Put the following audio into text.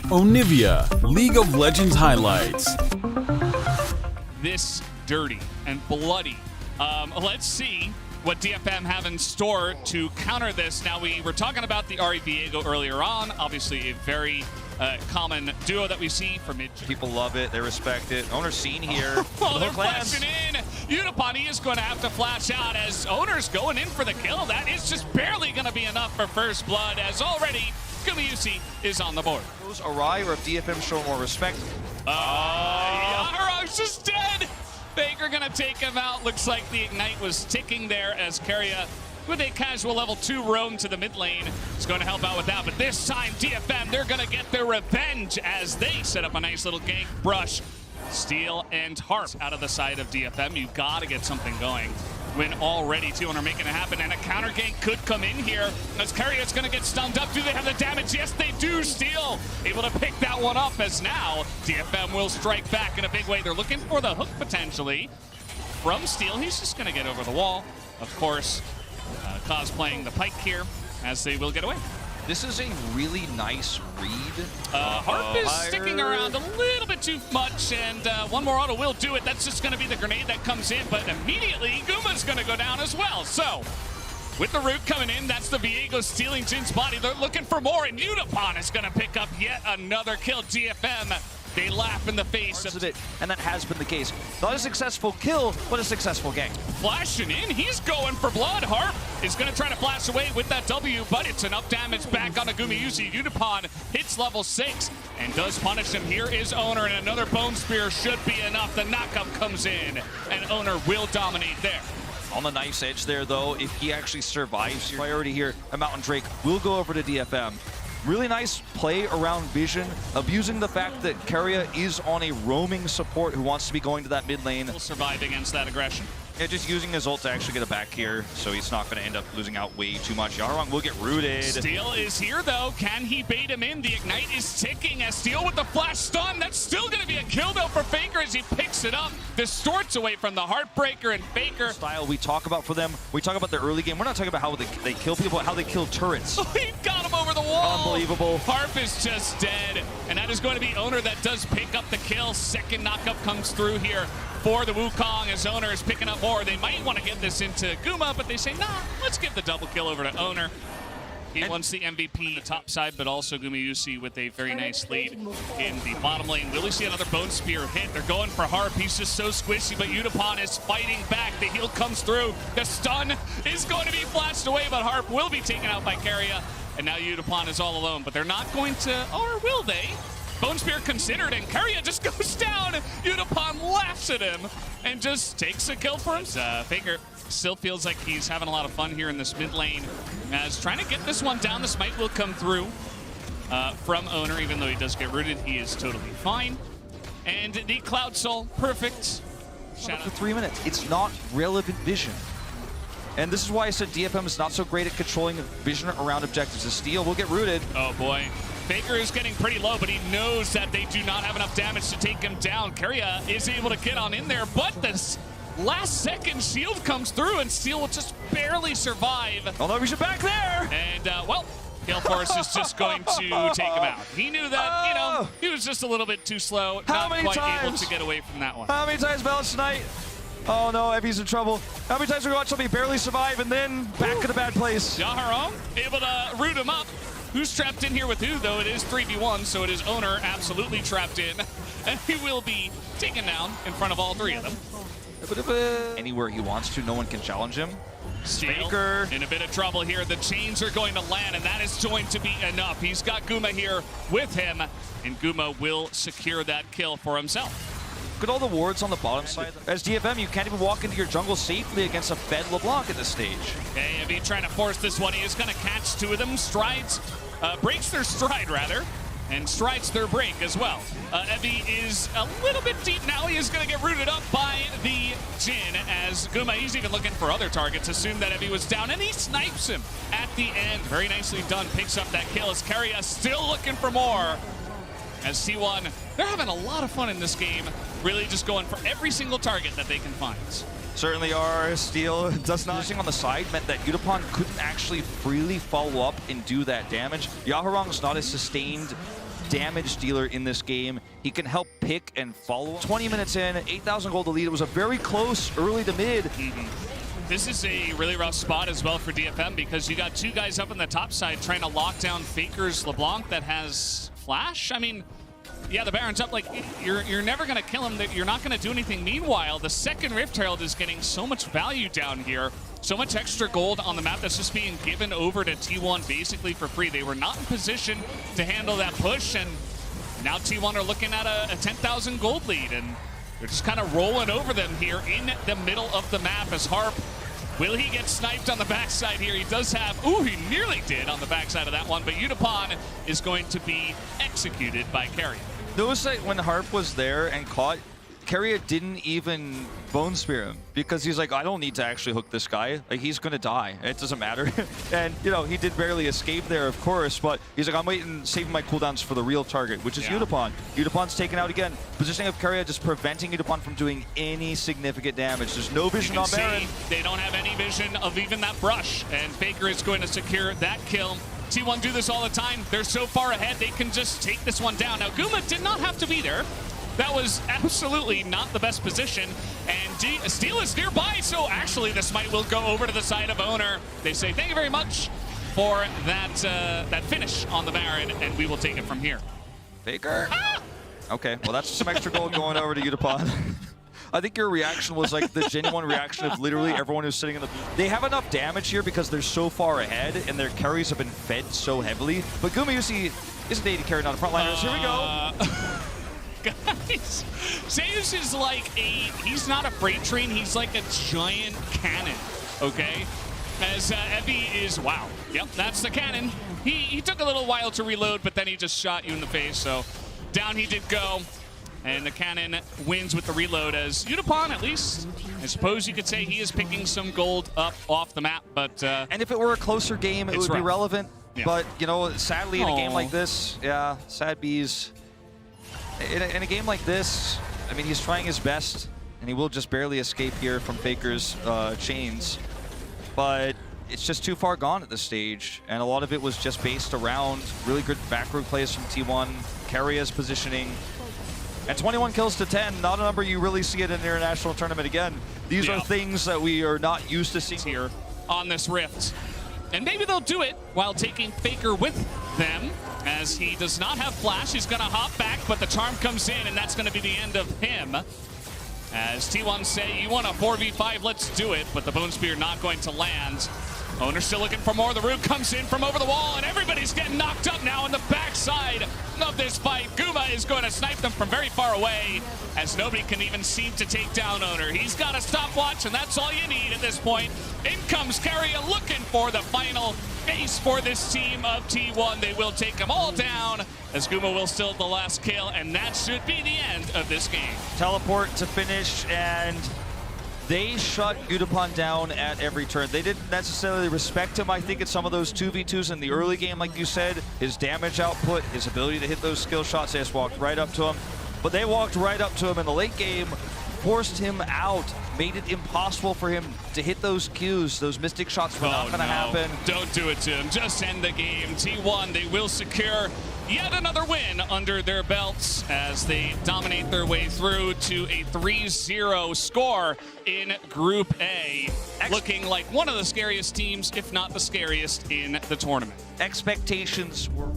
Onivia, League of Legends highlights. This dirty and bloody. Let's see what DFM have in store to counter this. Now, we were talking about the Ari Viego earlier on. Obviously, a very common duo that we see for mid. People love it. They respect it. Owner's seen here. Oh, they're flashing in. Unipon is going to have to flash out as Owner's going in for the kill. That is just barely going to be enough for first blood, as already Gumayusi is on the board. Goes awry, or if DFM show more respect. Yaharo's just dead. Baker gonna take him out. Looks like the Ignite was ticking there as Keria, with a casual level 2 roam to the mid lane, is going to help out with that. But this time, DFM, they're gonna get their revenge as they set up a nice little gank. Brush, Steel, and Harp out of the side of DFM. You gotta get something going when already 2 are making it happen, and a counter gank could come in here as Keria's gonna get stunned up. Do they have the damage? Yes, they do. Steel able to pick that one up, as now DFM will strike back in a big way. They're looking for the hook potentially from Steel. He's just gonna get over the wall. Of course, cosplaying the Pike here as they will get away. This is a really nice read. Harp is sticking around a little bit too much, and one more auto will do it. That's just going to be the grenade that comes in, but immediately Guma's going to go down as well. So, with the root coming in, that's the Viego stealing Jin's body. They're looking for more, and Unipon is going to pick up yet another kill. DFM, they laugh in the face of it, and that has been the case. Not a successful kill, but a successful gank. Flashing in, he's going for blood. Harp is going to try to flash away with that W, but it's enough damage back on the Gumayusi. Unipon hits level 6 and does punish him. Here is Owner, and another Bone Spear should be enough. The knockup comes in, and Owner will dominate there. On the knife's edge there, though, if he actually survives, your priority here, a Mountain Drake will go over to DFM. Really nice play around vision, abusing the fact that Keria is on a roaming support who wants to be going to that mid lane. Will survive against that aggression. Yeah, just using his ult to actually get a back here, so he's not going to end up losing out way too much. Yaharong will get rooted. Steel is here, though. Can he bait him in? The Ignite is ticking as Steel with the flash stun. That's still going to be a kill, though, for Faker as he picks it up. Distorts away from the Heartbreaker, and Faker. Style we talk about for them. We talk about the early game. We're not talking about how they kill people, how they kill turrets. He got him over the wall. Unbelievable. Harp is just dead, and that is going to be Owner that does pick up the kill. Second knockup comes through here for the Wukong as Owner is picking up more. They might want to get this into Guma, but they say, nah, let's give the double kill over to Owner. He wants the MVP the top side, but also Gumayusi with a very nice lead in the bottom lane. Will we see another Bone Spear hit? They're going for Harp. He's just so squishy, but Unipon is fighting back. The heal comes through. The stun is going to be flashed away, but Harp will be taken out by Keria. And now Unipon is all alone, but they're not going to, or will they? Bone Spear considered, and Keria just goes down. Unipon laughs at him and just takes a kill for him. Faker still feels like he's having a lot of fun here in this mid lane as trying to get this one down. The smite will come through from Owner, even though he does get rooted. He is totally fine. And the Cloud Soul, perfect. Shout out for 3 minutes. It's not relevant vision. And this is why I said DFM is not so great at controlling vision around objectives. The Steel will get rooted. Oh boy. Faker is getting pretty low, but he knows that they do not have enough damage to take him down. Keria is able to get on in there, but this last second shield comes through, and Steel will just barely survive. Although we should back there. And, well, Gale Force is just going to take him out. He knew that, you know, he was just a little bit too slow, not quite able to get away from that one. How many times balance tonight? Oh no, Evie's in trouble. How many times are we watching somebody barely survive and then back in a bad place? Yaharong able to root him up. Who's trapped in here with who, though? It is 3v1, so it is Owner absolutely trapped in. And he will be taken down in front of all 3 of them. Anywhere he wants to, no one can challenge him. Faker in a bit of trouble here. The chains are going to land, and that is going to be enough. He's got Guma here with him, and Guma will secure that kill for himself. Look at all the wards on the bottom side. As DFM, you can't even walk into your jungle safely against a fed LeBlanc at this stage. Okay, Evie trying to force this one. He is going to catch 2 of them. Strides, breaks their stride, rather, and strides their break as well. Evie is a little bit deep now. He is going to get rooted up by the Jin as Guma, he's even looking for other targets. Assumed that Evie was down, and he snipes him at the end. Very nicely done. Picks up that kill as Keria still looking for more. As T1, they're having a lot of fun in this game, really just going for every single target that they can find. Certainly are. Steel does not. Positioning on the side meant that Yutapon couldn't actually freely follow up and do that damage. Yaharong's not a sustained damage dealer in this game. He can help pick and follow. 20 minutes in, 8,000 gold to lead. It was a very close early to mid. This is a really rough spot as well for DFM because you got two guys up on the top side trying to lock down Faker's LeBlanc that has flash. I mean, yeah, the Baron's up. Like, you're never going to kill him. You're not going to do anything. Meanwhile, the second Rift Herald is getting so much value down here. So much extra gold on the map that's just being given over to T1 basically for free. They were not in position to handle that push, and now T1 are looking at a 10,000 gold lead, and they're just kind of rolling over them here in the middle of the map as Harp. Will he get sniped on the backside here? He does have, ooh, he nearly did on the backside of that one, but Yutapon is going to be executed by Carrier. Notice that when Harp was there and caught, Carrier didn't even bone spear him because he's like, I don't need to actually hook this guy. Like, he's gonna die. It doesn't matter. And, you know, he did barely escape there, of course, but he's like, I'm waiting, saving my cooldowns for the real target, which is Yutapon. Yutapon's taken out again. Positioning of Carrier just preventing Yutapon from doing any significant damage. There's no vision on Baron. They don't have any vision of even that brush, and Faker is going to secure that kill. T1 do this all the time. They're so far ahead, they can just take this one down. Now, Guma did not have to be there. That was absolutely not the best position, and Steel is nearby, so actually this will go over to the side of Owner. They say thank you very much for that finish on the Baron, and we will take it from here. Faker? Ah! Okay, well that's some extra gold going over to Yutapon. I think your reaction was like the genuine reaction of literally everyone who's sitting in the... They have enough damage here because they're so far ahead and their carries have been fed so heavily, but Guma Yusi is an AD carry, not a frontliners. Here we go. Guys, Zeus is like he's not a freight train, he's like a giant cannon, okay? As Evie is, wow, yep, that's the cannon. He took a little while to reload, but then he just shot you in the face, so down he did go. And the cannon wins with the reload as Yutapon, at least, I suppose you could say he is picking some gold up off the map, but... and if it were a closer game, it would be relevant, but, you know, sadly in a game like this, yeah, sad bees. In a game like this, I mean, he's trying his best, and he will just barely escape here from Faker's chains. But it's just too far gone at this stage, and a lot of it was just based around really good backroom plays from T1, Carrier's positioning, and 21 kills to 10, not a number you really see at an international tournament again. These are things that we are not used to seeing here on this Rift. And maybe they'll do it while taking Faker with them, as he does not have flash. He's going to hop back, but the charm comes in, and that's going to be the end of him. As T1 say, you want a 4v5, let's do it, but the Bone Spear not going to land. Owner still looking for more. The root comes in from over the wall, and everybody's getting knocked up now on the backside of this fight. Guma is going to snipe them from very far away, as nobody can even seem to take down Owner. He's got a stopwatch, and that's all you need at this point. In comes Carrier looking for the final ace for this team of T1. They will take them all down, as Guma will still the last kill, and that should be the end of this game. Teleport to finish, and they shut Yutapon down at every turn. They didn't necessarily respect him, I think, at some of those 2v2s in the early game, like you said. His damage output, his ability to hit those skill shots, they just walked right up to him. But they walked right up to him in the late game, forced him out, made it impossible for him to hit those Qs. Those Mystic shots were not going to happen. Don't do it to him. Just end the game. T1, they will secure yet another win under their belts as they dominate their way through to a 3-0 score in Group A. Looking like one of the scariest teams, if not the scariest, in the tournament. Expectations were